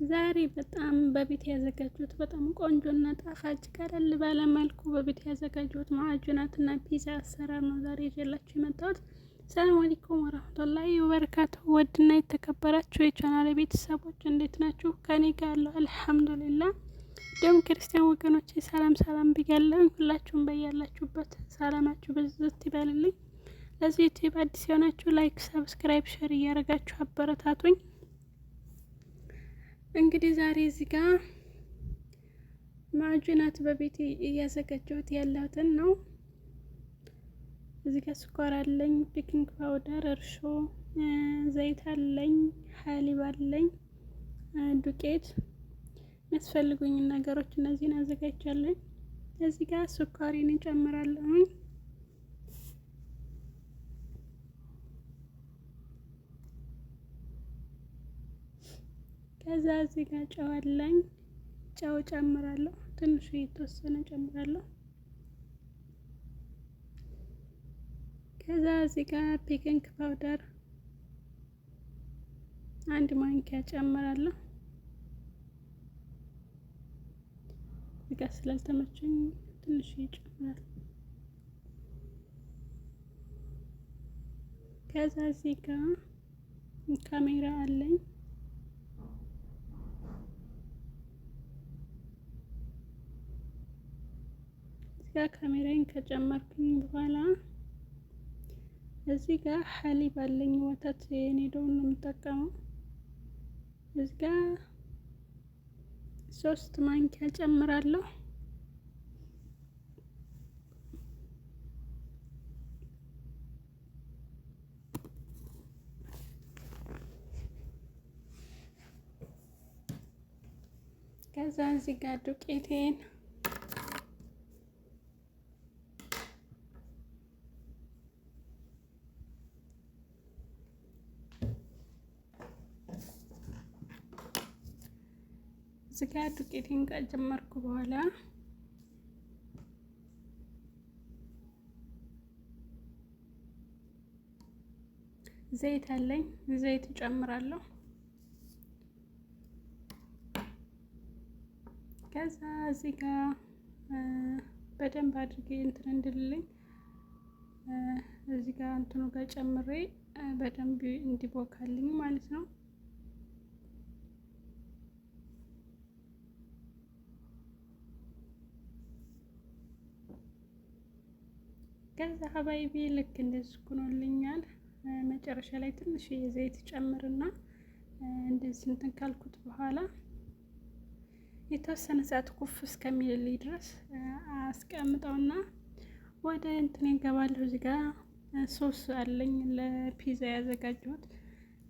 ዛሬ በጣም በቤት ያዘጋጁት በጣም ቆንጆና ጣፋጭ ቀለል ባለ መልኩ በቤት ያዘጋጁት ማዕጁናትና ፒዛ አሰራር ነው ዛሬ ይዤላችሁ የመጣሁት። ሰላም አለይኩም ወራህመቱላሂ ወበረካቱሁ። ውድና የተከበራችሁ የቻናሌ ቤተሰቦች እንዴት ናችሁ? ከኔ ጋር ያለው አልሐምዱሊላህ። እንዲሁም ክርስቲያን ወገኖቼ ሰላም ሰላም ብያለሁ። ሁላችሁም በያላችሁበት ሰላማችሁ በዝት ይበልልኝ። ለዚህ ዩቲዩብ አዲስ የሆናችሁ ላይክ፣ ሰብስክራይብ፣ ሼር እያደረጋችሁ አበረታቱኝ። እንግዲህ ዛሬ እዚህ ጋር ማዕጁናት በቤቴ እያዘጋጀሁት ያለሁትን ነው። እዚህ ጋር ስኳር አለኝ፣ ቤኪንግ ፓውደር፣ እርሾ፣ ዘይት አለኝ፣ ሀሊብ አለኝ፣ ዱቄት፣ የሚያስፈልጉኝ ነገሮች እነዚህን አዘጋጅቻለሁ። እዚህ ጋር ስኳሬን እጨምራለሁ። ከዛ እዚህ ጋር ጨው አለኝ፣ ጨው ጨምራለሁ፣ ትንሽ የተወሰነ ጨምራለሁ። ከዛ እዚህ ጋር ቤኪንግ ፓውደር አንድ ማንኪያ ጨምራለሁ። እዚህ ጋር ስላልተመቸኝ ትንሽ ይጨምራል። ከዛ እዚህ ጋር ካሜራ አለኝ። ካሜራዬን ከጨመርኩኝ በኋላ እዚህ ጋር ሀሊብ አለኝ፣ ወተት የኔዶውን ነው የምጠቀመው። እዚህ ጋር 3 ማንኪያ ጨምራለሁ። ከዛ እዚህ ጋር ዱቄቴን እዚህ ጋር ዱቄቴን ከጨመርኩ በኋላ ዘይት አለኝ፣ ዘይት እጨምራለሁ። ከዛ እዚህ ጋር በደንብ አድርጌ እንትን እንድልልኝ እዚህ ጋር እንትኑ ጋር ጨምሬ በደንብ እንዲቦካልኝ ማለት ነው። ከዛ ሀባይቢ ልክ እንደዚህ ሆኖልኛል። መጨረሻ ላይ ትንሽ የዘይት ጨምርና እንደዚህ እንትን ካልኩት በኋላ የተወሰነ ሰዓት ኩፍ እስከሚልልኝ ድረስ አስቀምጠውና ወደ እንትን ይገባለሁ። እዚህ ጋር ሶስ አለኝ ለፒዛ ያዘጋጀሁት።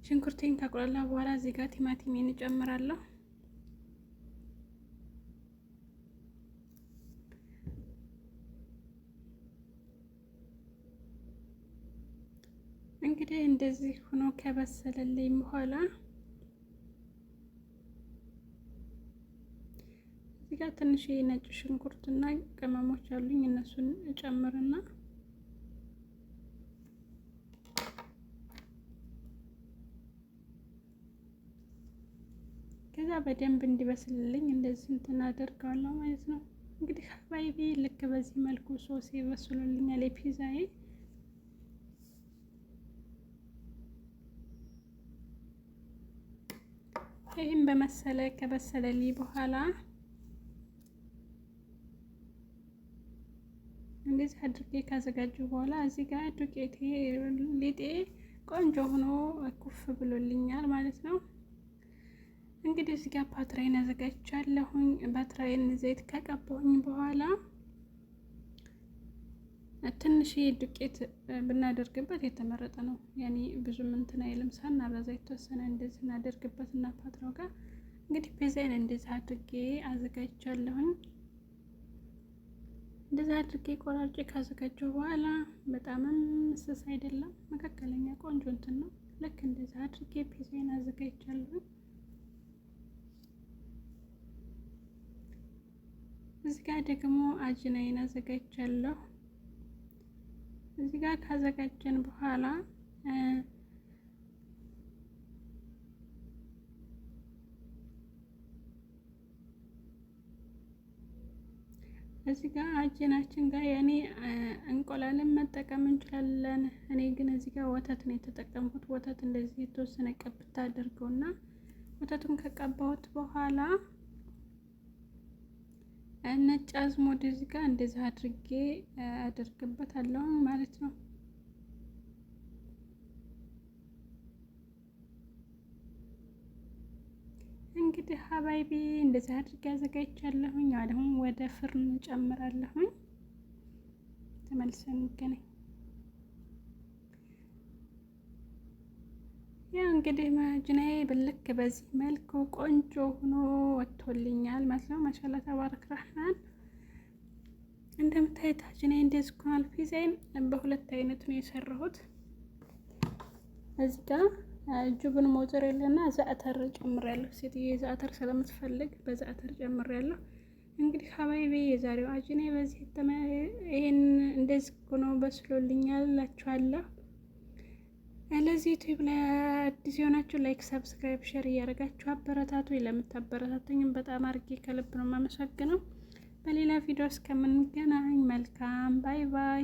ሽንኩርቴን ካቁላላ በኋላ እዚህ ጋር ቲማቲሜን እጨምራለሁ። እንግዲህ እንደዚህ ሆኖ ከበሰለልኝ በኋላ እዚህ ጋር ትንሽ ነጭ ሽንኩርትና ቅመሞች አሉኝ፣ እነሱን እጨምርና ከዛ በደንብ እንዲበስልልኝ እንደዚህ እንትን አደርጋለሁ ማለት ነው። እንግዲህ ሀባይቢ ልክ በዚህ መልኩ ሶስ ይበስሉልኛል የፒዛዬ። ይህም በመሰለ ከበሰለልኝ በኋላ እንደዚህ አድርጌ ካዘጋጀሁ በኋላ እዚህ ጋር ዱቄቴ ሊጤ ቆንጆ ሆኖ ኩፍ ብሎልኛል ማለት ነው። እንግዲህ እዚህ ጋር ፓትራይን አዘጋጅቻለሁኝ። ፓትራይን ዘይት ከቀባሁኝ በኋላ ትንሽ ዱቄት ብናደርግበት የተመረጠ ነው። ያኔ ብዙም እንትን አይልም። ሳናበዛ የተወሰነ እንደዚህ እናደርግበትና ፓትራው ጋር እንግዲህ ፒዛዬን እንደዚህ አድርጌ አዘጋጅቻለሁኝ። እንደዚህ አድርጌ ቆራርጬ ካዘጋጀሁ በኋላ በጣምም ስስ አይደለም፣ መካከለኛ ቆንጆ እንትን ነው። ልክ እንደዚህ አድርጌ ፒዛዬን አዘጋጅቻለሁኝ። እዚህ ጋር ደግሞ አጅናዬን አዘጋጅቻለሁ። እዚህ ጋር ካዘጋጀን በኋላ እዚህ ጋር አጅናችን ጋር ያኔ እንቁላልን መጠቀም እንችላለን። እኔ ግን እዚህ ጋር ወተት ነው የተጠቀምኩት። ወተት እንደዚህ የተወሰነ ቀብታ አድርገውና ወተቱን ከቀባሁት በኋላ ነጭ አዝሙድ እዚህ ጋር እንደዚህ አድርጌ አደርግበታለሁ ማለት ነው። እንግዲህ ሀባይቢ እንደዚህ አድርጌ አዘጋጅቻለሁኝ። አሁን ወደ ፍርን ጨምራለሁኝ። ተመልሰን እንገናኝ። ያው እንግዲህ ማጅናዬ ብልክ በዚህ መልኩ ቆንጆ ሆኖ ወጥቶልኛል ማለት ነው። ማሻአላ ተባረክ ረህማን። እንደምታዩት አጅናዬ እንደዚህ ሆኗል። ፒዛዬን በሁለት አይነት ነው የሰራሁት። እዚህ ጋር ጁብን ሞዘሬላ እና ዛዕተር ጨምሬያለሁ። ሴትዬ ዛዕተር ስለምትፈልግ በዛዕተር ጨምሬያለሁ። እንግዲህ ሀባይቤ የዛሬው አጅናዬ በዚህ ይሄን እንደዚህ ሆኖ በስሎልኛል እላችኋለሁ። ለዚህ ዩቲዩብ ላይ አዲስ የሆናችሁ ላይክ፣ ሰብስክራይብ፣ ሼር እያደረጋችሁ አበረታቱ። ለምታበረታቱኝም በጣም አድርጌ ከልብ ነው የማመሰግነው። በሌላ ቪዲዮ እስከምንገናኝ መልካም ባይ ባይ።